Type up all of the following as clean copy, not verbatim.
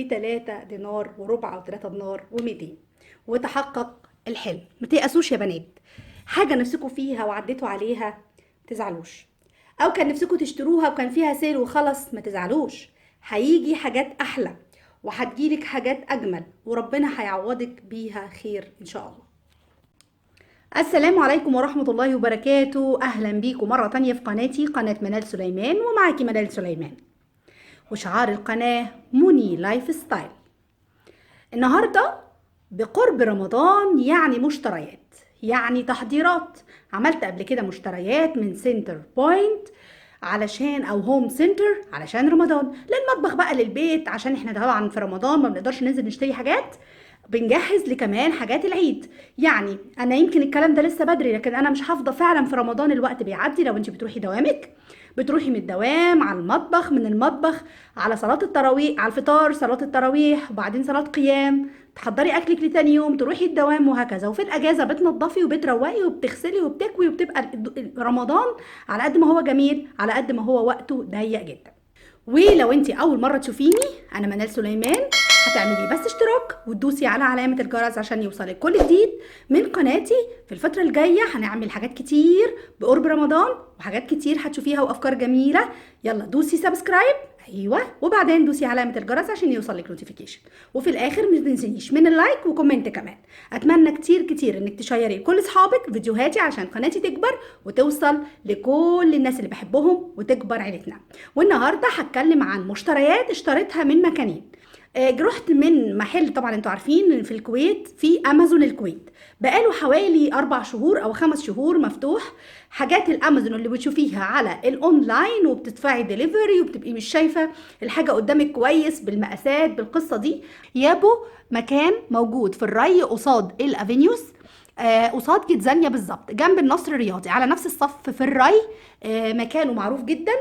ب3 دينار وربع او 3 دينار و200 وتحقق الحلم. ما تيأسوش يا بنات، حاجه نفسكم فيها وعديتوا عليها متزعلوش، او كان نفسكم تشتروها وكان فيها سيل وخلص ما تزعلوش، هيجي حاجات احلى وهتجيلك حاجات اجمل وربنا هيعوضك بيها خير ان شاء الله. السلام عليكم ورحمة الله وبركاته. أهلا بيكم مرة تانية في قناتي، قناة منال سليمان، ومعاكي منال سليمان، وشعار القناة موني لايف ستايل. النهاردة بقرب رمضان يعني مشتريات، يعني تحضيرات. عملت قبل كده مشتريات من سنتر بوينت علشان او هوم سنتر علشان رمضان، للمطبخ بقى للبيت، عشان احنا طبعا في رمضان ما بنقدرش ننزل نشتري حاجات، بنجهز لكمان حاجات العيد. يعني انا يمكن الكلام ده لسه بدري، لكن انا مش هفضى فعلا في رمضان، الوقت بيعدي. لو انت بتروحي دوامك، بتروحي من الدوام على المطبخ، من المطبخ على صلاة التراويح، على الفطار صلاة التراويح، وبعدين صلاة قيام، تحضري اكلك لتاني يوم، تروحي الدوام، وهكذا. وفي الاجازه بتنضفي وبتروقي وبتغسلي وبتكوي، وبتبقى رمضان على قد ما هو جميل على قد ما هو وقته ضيق جدا. ولو انت اول مره تشوفيني، انا منال سليمان، هتعملي بس اشتراك وتدوسي على علامه الجرس عشان يوصلك كل جديد من قناتي. في الفتره الجايه هنعمل حاجات كتير بقرب رمضان، وحاجات كتير هتشوفيها وافكار جميله. يلا دوسي سبسكرايب، ايوه، وبعدين دوسي علامه الجرس عشان يوصلك نوتيفيكيشن. وفي الاخر ما تنسيش من اللايك وكومنت كمان. اتمنى كتير كتير انك تشيري كل اصحابك فيديوهاتي عشان قناتي تكبر وتوصل لكل الناس اللي بحبهم وتكبر عيلتنا. والنهارده هتكلم عن مشتريات اشتريتها من مكانين. رحت من محل، طبعا انتوا عارفين في الكويت في امازون الكويت بقاله حوالي 4 شهور او 5 شهور مفتوح. حاجات الامازون اللي بتشوفيها على الاونلاين وبتدفعي ديليفري وبتبقي مش شايفه الحاجه قدامك كويس بالمقاسات بالقصه دي. يابو مكان موجود في الري قصاد الافينيوز، قصاد كيدزانيا بالظبط، جنب النصر الرياضي على نفس الصف في الري. مكانه معروف جدا،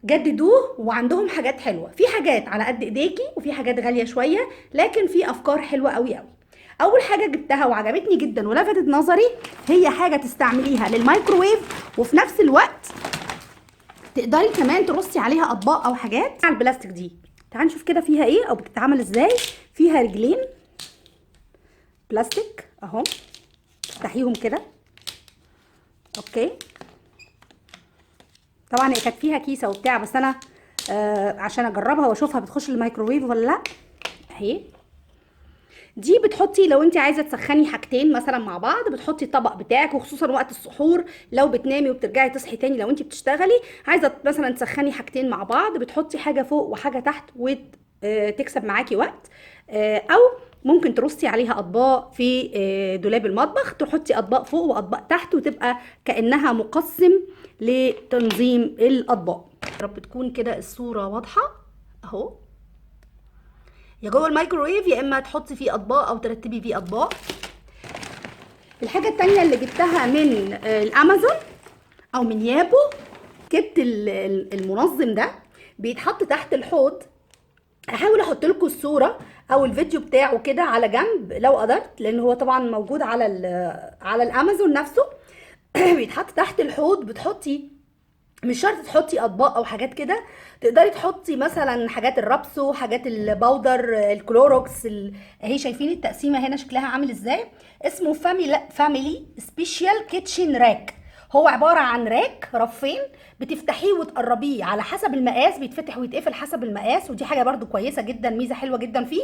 جددوه وعندهم حاجات حلوه، في حاجات على قد ايديكي وفي حاجات غاليه شويه، لكن في افكار حلوه قوي قوي. اول حاجه جبتها وعجبتني جدا ولفتت نظري، هي حاجه تستعمليها للمايكروويف، وفي نفس الوقت تقدري كمان ترصي عليها اطباق او حاجات. على البلاستيك دي، تعالي نشوف كده فيها ايه او بتتعمل ازاي. فيها رجلين بلاستيك اهو، تفتحيهم كده، اوكي. طبعا هي كانت فيها كيسه وبتاع، بس انا عشان اجربها واشوفها بتخش الميكروويف ولا لا. اهي دي بتحطي لو انت عايزه تسخني حاجتين مثلا مع بعض، بتحطي الطبق بتاعك، وخصوصا وقت السحور لو بتنامي وبترجعي تصحي تاني، لو انت بتشتغلي عايزه مثلا تسخني حاجتين مع بعض، بتحطي حاجه فوق وحاجه تحت وتكسب معاكي وقت. او ممكن ترصي عليها اطباق في دولاب المطبخ، تحطي اطباق فوق واطباق تحت، وتبقى كانها مقسم لتنظيم الاطباق. يا رب تكون كده الصوره واضحه اهو. يا جوه الميكروويف، يا اما تحطي فيه اطباق او ترتبي فيه اطباق. الحاجه التانية اللي جبتها من الامازون او من يابو، جبت المنظم ده، بيتحط تحت الحوض. هحاول احط لكم الصوره او الفيديو بتاعه كده على جنب لو قدرت، لان هو طبعا موجود على الامازون نفسه. بيتحط تحت الحوض، بتحطي، مش شرط تحطي اطباق او حاجات كده، تقدري تحطي مثلا حاجات الرابسو، حاجات الباودر، الكلوروكس اهي شايفين التقسيمه هنا شكلها عامل ازاي. اسمه فاميلي سبيشال كيتشن راك. هو عباره عن راك رفين، بتفتحيه وتقربيه على حسب المقاس، بيتفتح ويتقفل حسب المقاس، ودي حاجه برضو كويسه جدا، ميزه حلوه جدا فيه.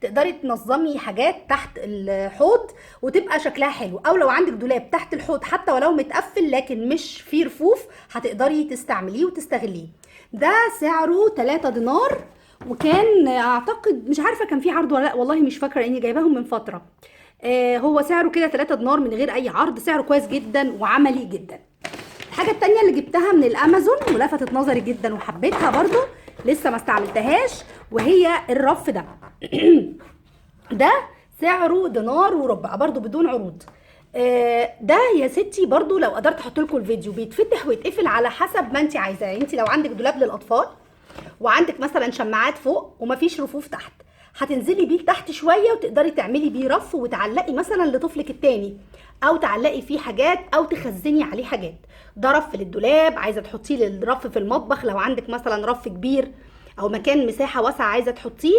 تقدري تنظمي حاجات تحت الحوض وتبقى شكلها حلو. او لو عندك دولاب تحت الحوض حتى ولو متقفل لكن مش فيه رفوف، هتقدري تستعمليه وتستغليه. ده سعره 3 دينار، وكان اعتقد مش عارفه كان فيه عرض ولا لا، والله مش فاكره اني جايباهم من فتره. هو سعره كده 3 دينار من غير اي عرض، سعره كويس جدا وعملي جدا. الحاجه التانية اللي جبتها من الامازون ولفتت نظري جدا وحبيتها برضو، لسه ما استعملتهاش، وهي الرف ده. ده سعره دينار وربع برضو بدون عروض. ده يا ستي برضو لو قدرت احط لكم الفيديو، بيتفتح ويتقفل على حسب ما انت عايزاه. يعني انت لو عندك دولاب للاطفال وعندك مثلا شماعات فوق ومفيش رفوف تحت، هتنزلي بيه تحت شويه وتقدري تعملي بيه رف وتعلقي مثلا لطفلك التاني، او تعلقي فيه حاجات او تخزني عليه حاجات. ده رف للدولاب، عايزه تحطيه للرف في المطبخ لو عندك مثلا رف كبير، او مكان مساحه واسعه عايزه تحطيه،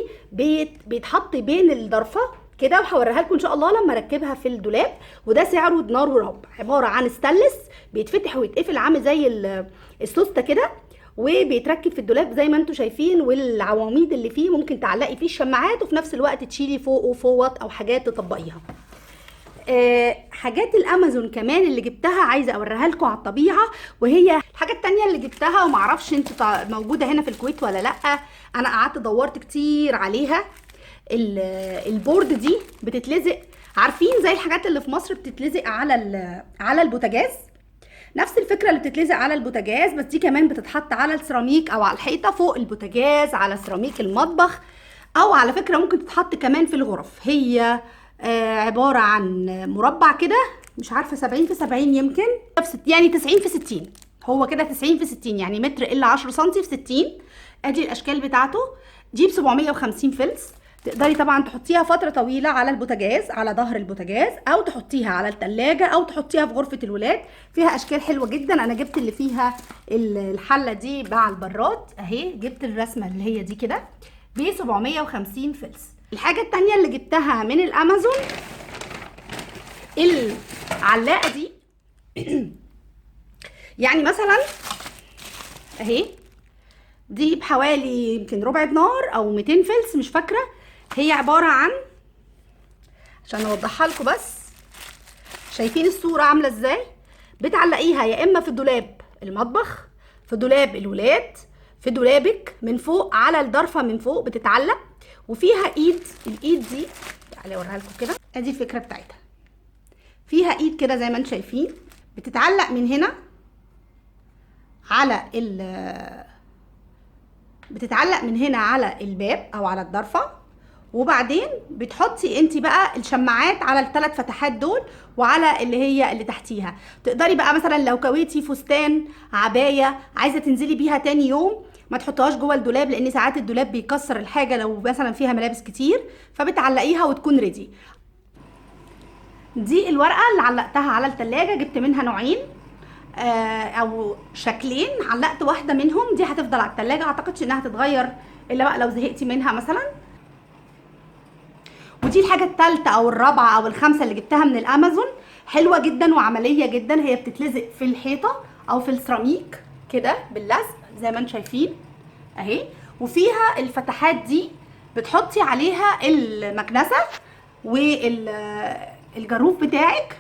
بيتحط بين الضرفه كده، وهوريها لكم ان شاء الله لما اركبها في الدولاب. وده سعره دينار وربع، عباره عن ستانلس بيتفتح ويتقفل عامل زي السوسته كده، وبيتركب في الدولاب زي ما انتم شايفين. والعواميد اللي فيه ممكن تعلقي فيه الشماعات، وفي نفس الوقت تشيلي فوقه فوط او حاجات تطبقيها. حاجات الامازون كمان اللي جبتها عايزه اوريها لكم على الطبيعه. وهي الحاجه التانية اللي جبتها ومعرفش انت موجوده هنا في الكويت ولا لا، انا قعدت دورت كتير عليها. البورد دي بتتلزق، عارفين زي الحاجات اللي في مصر بتتلزق على البوتاجاز، نفس الفكره اللي بتتلزق على البوتاجاز، بس دي كمان بتتحط على السيراميك او على الحيطه فوق البوتاجاز، على سيراميك المطبخ، او على فكره ممكن تتحط كمان في الغرف. هي عباره عن مربع كده، مش عارفه 70 في 70 يمكن، يعني 90 في 60، هو كده 90 في 60، يعني متر الا 10 سم في 60. ادي الاشكال بتاعته. دي ب 750 فلس. تقدري طبعا تحطيها فتره طويله على البوتاجاز، على ظهر البوتاجاز، او تحطيها على التلاجة، او تحطيها في غرفه الولاد. فيها اشكال حلوه جدا. انا جبت اللي فيها الحله دي مع البراد اهي، جبت الرسمه اللي هي دي كده ب 750 فلس. الحاجه التانية اللي جبتها من الامازون العلاقه دي يعني مثلا اهي، دي بحوالي يمكن ربع دينار او 200 فلس مش فاكره. هي عباره عن، عشان اوضحها لكم بس، شايفين الصوره عامله ازاي؟ بتعلقيها يا اما في دولاب المطبخ، في دولاب الولاد، في دولابك من فوق على الضرفه من فوق بتتعلق، وفيها ايد. الايد دي تعالي اوريها لكم كده، ادي الفكره بتاعتها. فيها ايد كده زي ما انتم شايفين، بتتعلق من هنا على بتتعلق من هنا على الباب او على الضرفه، وبعدين بتحطي انت بقى الشماعات على الثلاث فتحات دول وعلى اللي هي اللي تحتيها. تقدري بقى مثلا لو كويتي فستان، عبايه، عايزه تنزلي بيها تاني يوم، ما تحطهاش جوه الدولاب، لان ساعات الدولاب بيكسر الحاجه لو مثلا فيها ملابس كتير، فبتعلقيها وتكون ريدي. دي الورقه اللي علقتها على التلاجة، جبت منها نوعين او شكلين، علقت واحده منهم، دي هتفضل على التلاجة، اعتقدش انها هتتغير الا بقى لو زهقتي منها مثلا. ودي الحاجه الثالثه او الرابعه او الخامسه اللي جبتها من الامازون، حلوه جدا وعمليه جدا. هي بتتلزق في الحيطه او في السيراميك كده باللزق زي ما انتم شايفين اهي، وفيها الفتحات دي بتحطي عليها المكنسه والجاروف بتاعك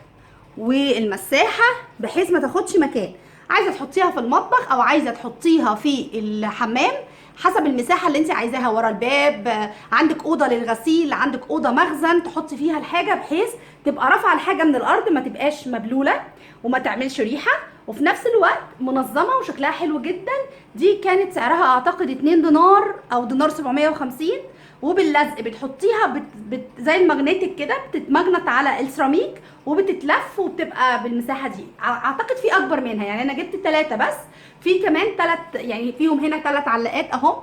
والمساحه، بحيث ما تاخدش مكان. عايزه تحطيها في المطبخ او عايزه تحطيها في الحمام، حسب المساحه اللي انت عايزاها، ورا الباب، عندك اوضه للغسيل، عندك اوضه مخزن تحطي فيها الحاجه، بحيث تبقى رافعه الحاجه من الارض، ما تبقاش مبلوله وما تعملش ريحه، وفي نفس الوقت منظمه وشكلها حلو جدا. دي كانت سعرها اعتقد 2 دينار او دينار 750. وباللزق بتحطيها زي المagnetic كده، بتتمجنط على السيراميك وبتتلف وبتبقى بالمساحه دي. اعتقد في اكبر منها، يعني انا جبت 3 بس، في كمان 3 يعني فيهم هنا 3 علاقات اهو،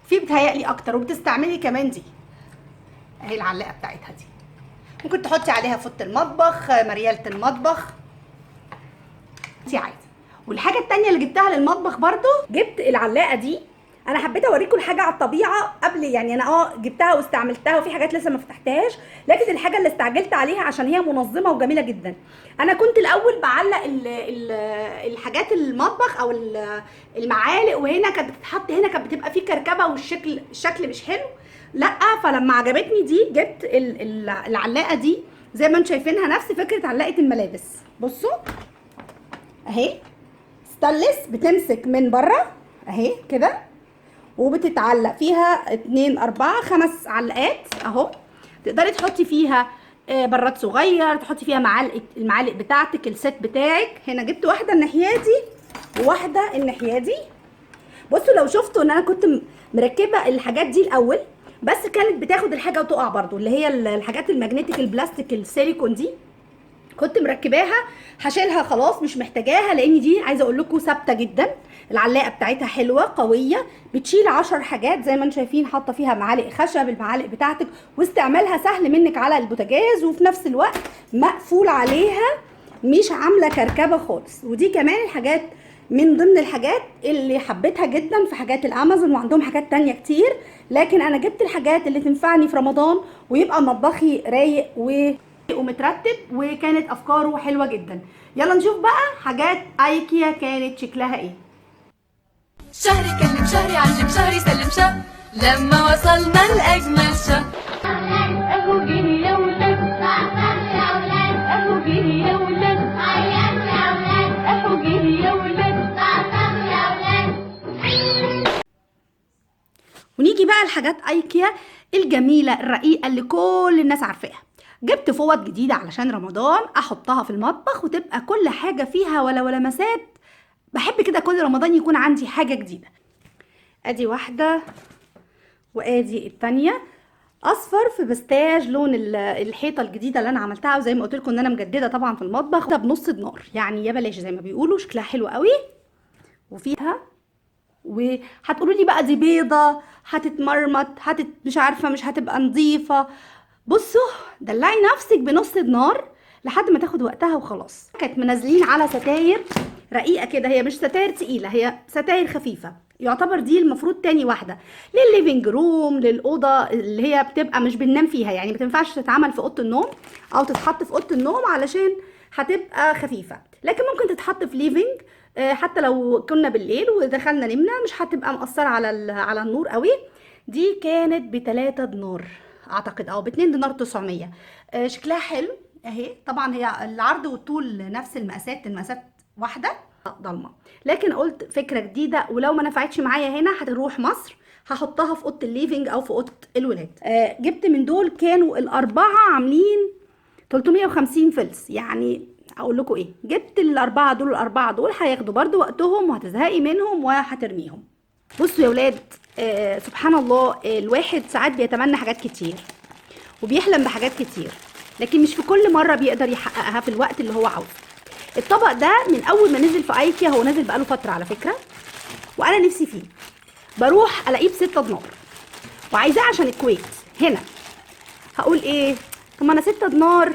في بتهيألي اكتر. وبتستعملي كمان دي اهي العلاقه بتاعتها دي، ممكن تحطي عليها فوطه المطبخ، مرياله المطبخ انت عايزه. والحاجه التانية اللي جبتها للمطبخ برضو، جبت العلاقه دي. انا حبيت اوريكم الحاجه على الطبيعه قبل، يعني انا جبتها واستعملتها، وفي حاجات لسه ما فتحتهاش، لكن الحاجه اللي استعجلت عليها عشان هي منظمه وجميله جدا. انا كنت الاول بعلق الحاجات المطبخ او المعالق، وهنا كانت بتتحط، هنا كانت بتبقى فيه كركبه والشكل مش حلو، لا. فلما عجبتني دي جبت العلاقه دي زي ما انتم شايفينها، نفس فكره علاقه الملابس. بصوا اهي ستانلس، بتمسك من بره اهي كده، وبتتعلق فيها 2 4 5 علقات اهو. تقدري تحطي فيها براد صغير، تحطي فيها المعالق بتاعتك، الست بتاعك. هنا جبت واحده الناحيه دي وواحده الناحيه دي. بصوا لو شفتوا ان انا كنت مركبه الحاجات دي الاول، بس كانت بتاخد الحاجه وتقع برضو، اللي هي الحاجات المagnetic البلاستيك السيليكون دي كنت مركباها، هشيلها خلاص مش محتاجاها، لان دي عايزه اقول لكم ثابته جدا. العلاقه بتاعتها حلوه قويه، بتشيل 10 حاجات زي ما انتم شايفين، حاطه فيها معالق خشب، المعالق بتاعتك، واستعمالها سهل منك على البوتاجاز، وفي نفس الوقت مقفول عليها، مش عامله كركبه خالص. ودي كمان الحاجات من ضمن الحاجات اللي حبيتها جدا في حاجات الامازون، وعندهم حاجات تانية كتير، لكن انا جبت الحاجات اللي تنفعني في رمضان ويبقى مطبخي رايق ومترتب، وكانت افكاره حلوة جدا. يلا نشوف بقى حاجات ايكيا كانت شكلها ايه. شهري كلم شهري علم شهري سلم شهر لما وصلنا لأجمل شهر. أهو جه يا ولاد أهو جه يا ولاد أهو جه يا ولاد. ونيجي بقى لحاجات ايكيا الجميله الرقيقه اللي كل الناس عارفاها. جبت فوط جديده علشان رمضان احطها في المطبخ وتبقى كل حاجه فيها ولا لمسات. بحب كده كل رمضان يكون عندي حاجه جديده. ادي واحده وادي التانية، اصفر في بستاج لون الحيطه الجديده اللي انا عملتها، وزي ما قلت لكم ان انا مجدده طبعا في المطبخ ده بنص دينار، يعني يا بلاش زي ما بيقولوا. شكلها حلو قوي وفيها، وهتقولوا لي بقى دي بيضه هتتمرمط مش عارفه مش هتبقى نظيفه. بصوا دلعي نفسك بنص دينار لحد ما تاخد وقتها وخلاص. كانت منزلين على ستاير رقيقه كده، هي مش ستاير تقيله، هي ستاير خفيفه، يعتبر دي المفروض تاني واحده للليفينج روم، للاوضه اللي هي بتبقى مش بننام فيها، يعني ما تنفعش تتعمل في اوضه النوم او تتحط في اوضه النوم علشان هتبقى خفيفه، لكن ممكن تتحط في ليفينج. حتى لو كنا بالليل ودخلنا نمنا مش هتبقى مأثره على النور قوي. دي كانت ب3 دينار اعتقد، او ب2 دينار 900. شكلها حلو اهي. طبعا هي العرض والطول نفس المقاسات واحده ضلمه، لكن قلت فكره جديده، ولو ما نفعتش معايا هنا هتروح مصر هحطها في اوضه الليفينج او في اوضه الولاد. جبت من دول كانوا الاربعه عاملين 350 فلس، يعني اقول لكم ايه، جبت الاربعه دول هياخدوا برضو وقتهم وهتزهقي منهم وهترميهم. بصوا يا ولاد، سبحان الله، الواحد ساعات بيتمنى حاجات كتير وبيحلم بحاجات كتير، لكن مش في كل مره بيقدر يحققها في الوقت اللي هو عاوزه. الطبق ده من اول ما نزل في ايكيا، هو نازل بقاله فتره على فكره، وانا نفسي فيه، بروح الاقيه ب6 دينار وعايزاه عشان الكويت. هنا هقول ايه، طب ما انا 6 دينار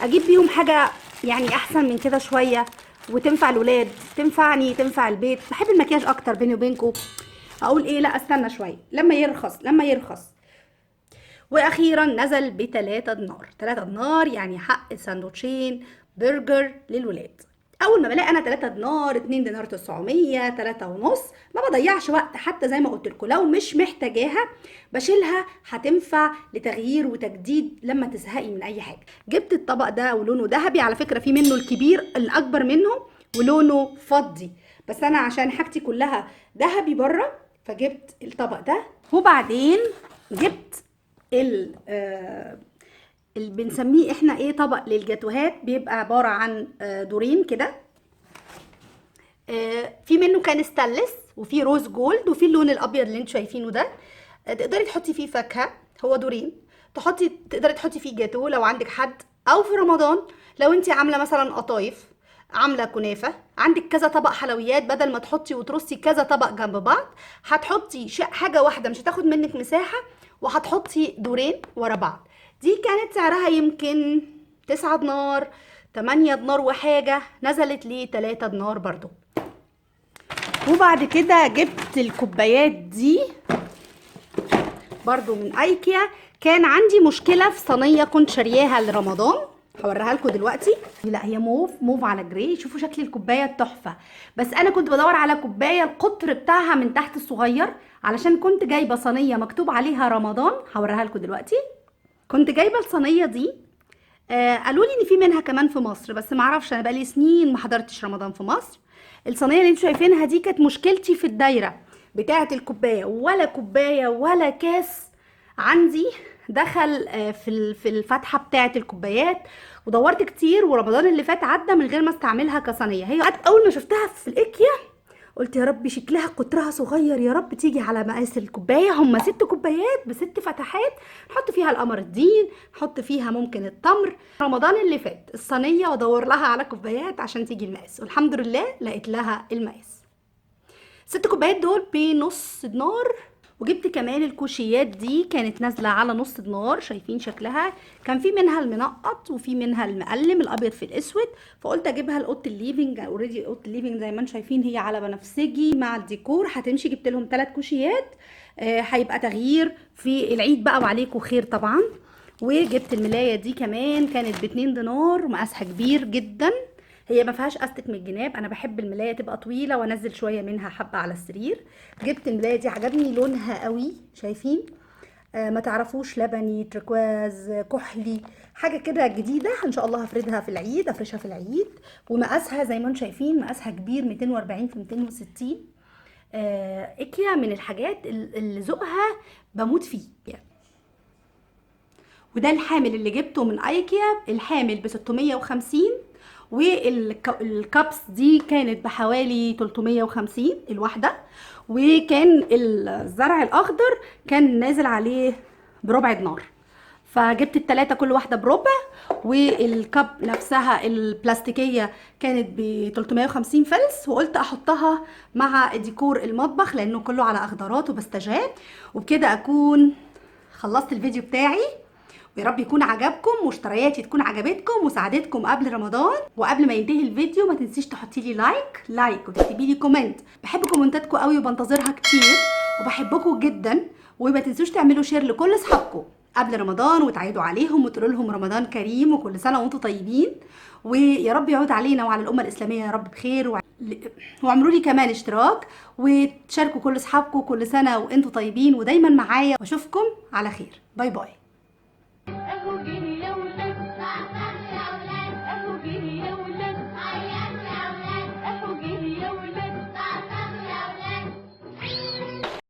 اجيب بيهم حاجه يعني احسن من كده شويه، وتنفع الولاد تنفعني تنفع البيت. بحب المكياج اكتر بيني وبينكم. اقول ايه، لا استنى شويه لما يرخص. واخيرا نزل ب3 دينار. 3 دينار يعني حق ساندوتشين برجر للولاد. اول ما بلاقي انا 3 دينار 2 دينار 900 3 ونص، ما بضيعش وقت. حتى زي ما قلت لكم لو مش محتاجاها بشيلها، هتنفع لتغيير وتجديد لما تزهقي من اي حاجه. جبت الطبق ده ولونه ذهبي على فكره، في منه الكبير الاكبر منه ولونه فضي، بس انا عشان حاجتي كلها ذهبي بره فجبت الطبق ده. وبعدين جبت اللي بنسميه احنا ايه، طبق للجاتوهات، بيبقى عبارة عن دورين كده. في منه كان ستانلس وفي روز جولد وفي اللون الابيض اللي انتوا شايفينه ده. تقدري تحطي فيه فاكهة، هو دورين تقدري تحطي فيه جاتو لو عندك حد، او في رمضان لو انت عاملة مثلا قطايف، عامله كنافه، عندك كذا طبق حلويات، بدل ما تحطي وترصي كذا طبق جنب بعض هتحطي حاجه واحده مش هتاخد منك مساحه، وهتحطي دورين ورا بعض. دي كانت سعرها يمكن 9 دينار 8 دينار وحاجه، نزلت لي 3 دينار برضو. وبعد كده جبت الكوبايات دي برضو من ايكيا. كان عندي مشكله في صينيه كنت شارياها لرمضان، هوريها لكم دلوقتي. لا هي موف على جراي. شوفوا شكل الكوبايه تحفه، بس انا كنت بدور على كوبايه القطر بتاعها من تحت الصغير، علشان كنت جايبه صينيه مكتوب عليها رمضان. هوريها لكم دلوقتي. كنت جايبه الصينيه دي، قالوا لي ان في منها كمان في مصر، بس ما اعرفش، انا بقالي سنين ما حضرتش رمضان في مصر. الصينيه اللي انتوا شايفينها دي كانت مشكلتي في الدايره بتاعه الكوبايه، ولا كوبايه ولا كاس عندي دخل في الفتحه بتاعه الكوبايات، ودورت كتير، ورمضان اللي فات عدى من غير ما استعملها كصينيه. هي اول ما شفتها في الايكيا قلت يا رب شكلها قطرها صغير، يا رب تيجي على مقاس الكوبايه. هما 6 كوبايات ب6 فتحات، نحط فيها القمر الدين، نحط فيها ممكن التمر. رمضان اللي فات الصينيه وادور لها على كوبايات عشان تيجي المقاس، والحمد لله لقيت لها المقاس. 6 كوبايات دول بنص دينار. وجبت كمان الكوشيات دي، كانت نازله على نص دينار، شايفين شكلها، كان في منها المنقط وفي منها المقلم الابيض في الاسود، فقلت اجيبها لاوضه الليفنج. اوريدي اوضه الليفنج زي ما انتم شايفين هي على بنفسجي مع الديكور هتمشي. جبت لهم 3 كوشيات، هيبقى تغيير في العيد بقى وعليكم خير طبعا. وجبت الملايه دي كمان، كانت ب2 دينار ومقاسها كبير جدا، هي ما فيهاش استك من الجناب، انا بحب الملايه تبقى طويله وانزل شويه منها حبه على السرير. جبت الملايه دي، عجبني لونها قوي، شايفين؟ ما تعرفوش، لبني، تركواز، كحلي، حاجه كده جديده. ان شاء الله هفردها في العيد، افرشها في العيد. ومقاسها زي ما انتم شايفين مقاسها كبير، 240 في 260. ايكيا من الحاجات اللي ذوقها بموت فيه يعني. وده الحامل اللي جبته من ايكيا، الحامل ب 650، والكابس دي كانت بحوالي 350 الواحدة. وكان الزرع الاخضر كان نازل عليه بربع دينار، فجبت التلاتة كل واحدة بربع. والكب نفسها البلاستيكية كانت ب 350 فلس، وقلت احطها مع ديكور المطبخ لانه كله على اخضرات وبستجاب. وبكده اكون خلصت الفيديو بتاعي، ويا رب يكون عجبكم ومشترياتي تكون عجبتكم وساعدتكم قبل رمضان. وقبل ما ينتهي الفيديو ما تنسيش تحطي لي لايك وتكتبي لي كومنت، بحب كومنتاتكم قوي وبنتظرها كتير وبحبكم جدا. وما تنسوش تعملوا شير لكل اصحابكم قبل رمضان وتعيدوا عليهم وتقولوا لهم رمضان كريم وكل سنه وانتم طيبين، ويا رب يعود علينا وعلى الامه الاسلاميه يا رب بخير. واعملوا لي كمان اشتراك وتشاركوا كل اصحابكم. كل سنه وانتم طيبين ودايما معايا، واشوفكم على خير. باي باي.